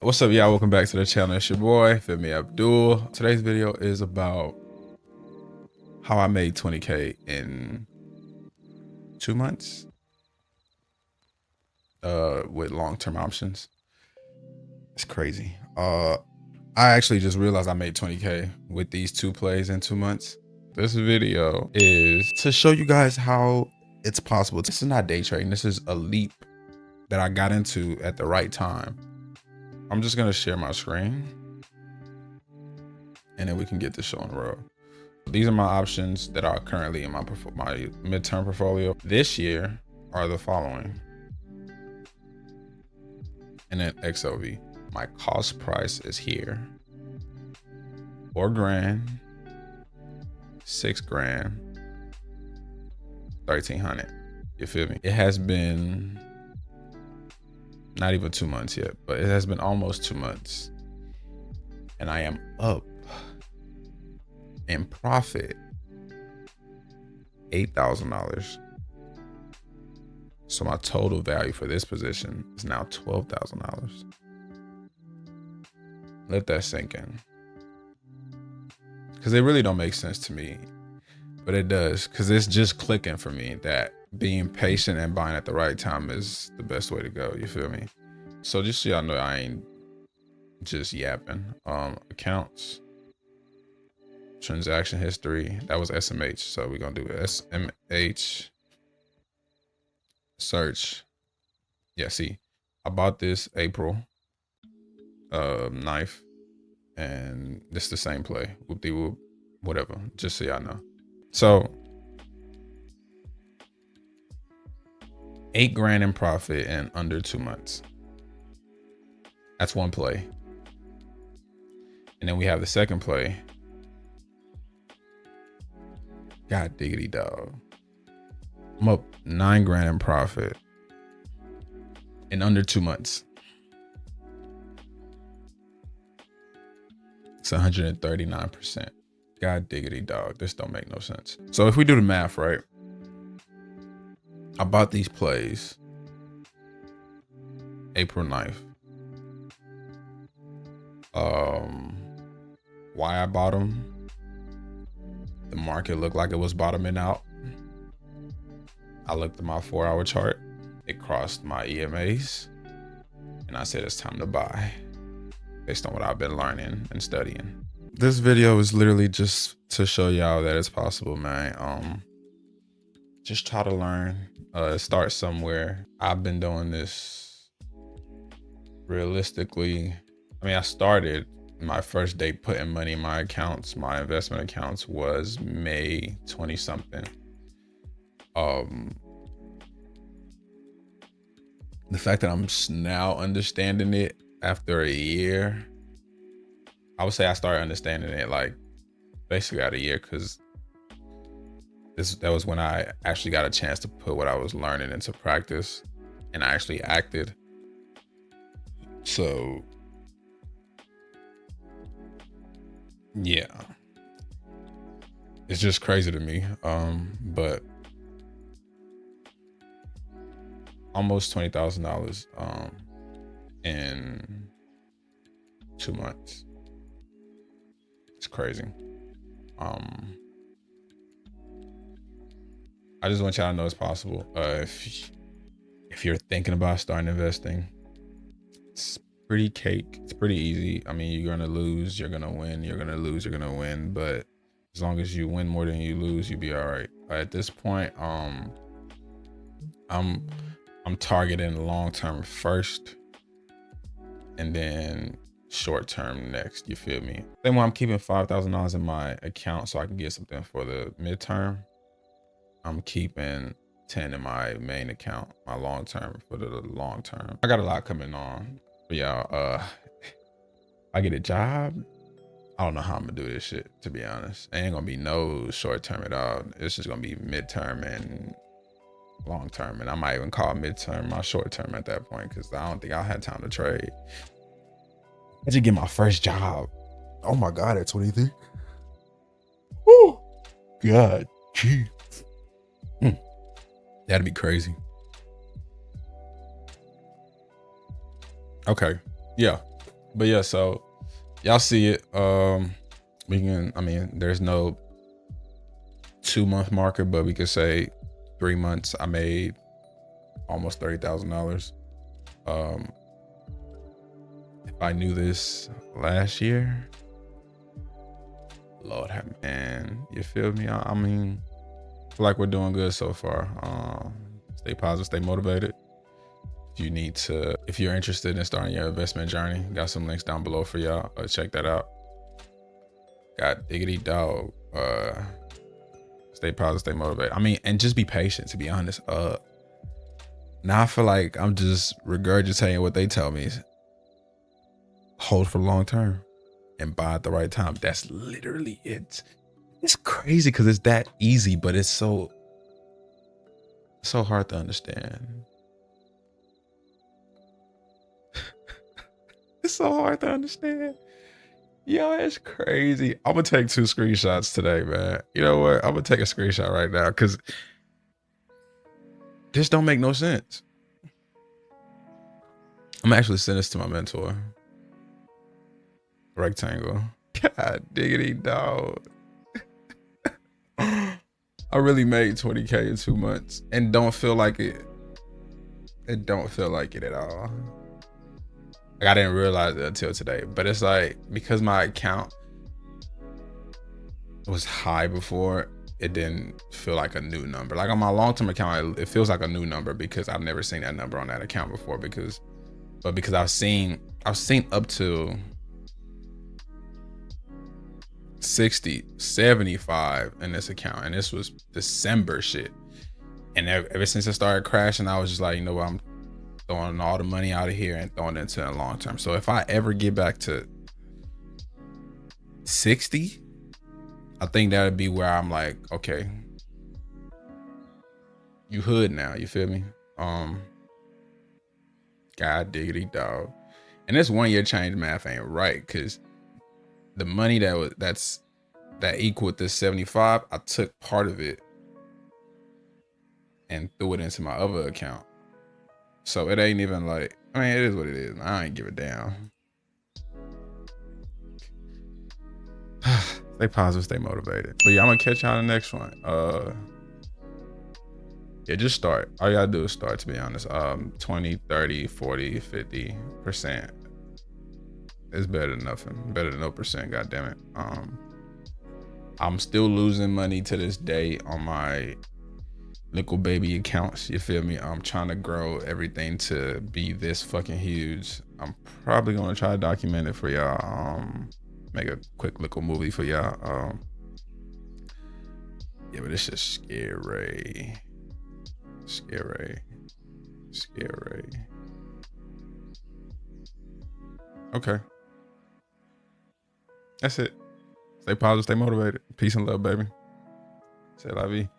What's up, y'all? Welcome back to the channel. It's your boy Femi Abdul. Today's video is about how I made 20K in 2 months with long-term options. It's crazy. I actually just realized I made 20K with these two plays in 2 months. This video is to show you guys how it's possible. This is not day trading. This is a leap that I got into at the right time. I'm just gonna share my screen and then we can get this show on the road. These are my options that are currently in my midterm portfolio. This year are the following. And then XLV. My cost price is here. 4 grand, 6 grand, 1,300. You feel me? It has been not even 2 months yet, but it has been almost 2 months. And I am up in profit $8,000. So my total value for this position is now $12,000. Let that sink in. Because it really don't make sense to me, but it does, because it's just clicking for me that being patient and buying at the right time is the best way to go. You feel me? So just so y'all know, I ain't just yapping. Accounts, transaction history, that was SMH. So we're gonna do SMH, search. Yeah, see, I bought this April 9th, and this is the same play. Whoop-de-whoop, whatever, just so y'all know. So 8 grand in profit in under 2 months. That's one play. And then we have the second play. God diggity dog. I'm up 9 grand in profit in under 2 months. It's 139%. God diggity dog. This don't make no sense. So if we do the math, right? I bought these plays April 9th. Why I bought them? The market looked like it was bottoming out. I looked at my 4-hour chart. It crossed my EMAs. And I said, it's time to buy based on what I've been learning and studying. This video is literally just to show y'all that it's possible, man. Just try to learn, start somewhere. I've been doing this realistically. I mean, I started my first day putting money in my accounts, my investment accounts, was May 20 something. The fact that I'm now understanding it after a year, I would say I started understanding it like basically out of a year, because that was when I actually got a chance to put what I was learning into practice and I actually acted. So yeah, it's just crazy to me. But almost $20,000 in 2 months. It's crazy. I just want y'all to know it's possible. If you're thinking about starting investing, it's pretty cake. It's pretty easy. I mean, you're gonna lose, you're gonna win, you're gonna lose, you're gonna win. But as long as you win more than you lose, you'll be all right. At this point, I'm targeting long term first, and then short term next. You feel me? Then when I'm keeping $5,000 in my account so I can get something for the midterm, I'm keeping 10 in my main account, my long term, for the long term. I got a lot coming on. But y'all, if I get a job, I don't know how I'm gonna do this shit, to be honest. It ain't gonna be no short term at all. It's just gonna be midterm and long term. And I might even call midterm my short term at that point, because I don't think I'll have time to trade. I just get my first job. Oh my God, at 23. Woo! God, gee. That'd be crazy. Okay, yeah. But yeah, so y'all see it. We can, I mean, there's no 2-month marker, but we could say 3 months. I made almost $30,000. If I knew this last year, Lord have, man, you feel me? I mean, I feel like we're doing good so far. Stay positive, stay motivated. If you're interested in starting your investment journey, got some links down below for y'all. Check that out. Got Diggity Dog. Stay positive, stay motivated. I mean, and just be patient, to be honest. Now I feel like I'm just regurgitating what they tell me. Hold for the long term and buy at the right time. That's literally it. It's crazy because it's that easy, but it's so hard to understand. It's so hard to understand. Yo, it's crazy. I'm gonna take 2 screenshots today, man. You know what? I'm gonna take a screenshot right now because this don't make no sense. I'm actually send this to my mentor. Rectangle. God diggity dog. I really made 20K in 2 months and don't feel like it. It don't feel like it at all. Like I didn't realize it until today, but it's like because my account was high before, it didn't feel like a new number. Like on my long-term account, it feels like a new number because I've never seen that number on that account before. Because I've seen up to 60, 75 in this account, and this was December shit. And ever since it started crashing, I was just like, you know what, I'm throwing all the money out of here and throwing it into the long term. So if I ever get back to 60, I think that would be where I'm like, okay, you hood now, you feel me? God diggity dog. And this 1 year change math ain't right, because the money that equaled this 75, I took part of it and threw it into my other account. So it ain't even like, I mean, it is what it is. I ain't give a damn. Stay positive, stay motivated. But yeah, I'm gonna catch y'all in the next one. Yeah, just start. All you gotta do is start, to be honest. 20, 30, 40, 50%. It's better than nothing. Better than no percent, god damn it. I'm still losing money to this day on my little baby accounts, you feel me? I'm trying to grow everything to be this fucking huge. I'm probably gonna try to document it for y'all. Make a quick little movie for y'all. Yeah, but it's just scary. Okay, that's it. Stay positive, stay motivated. Peace and love, baby. C'est la vie.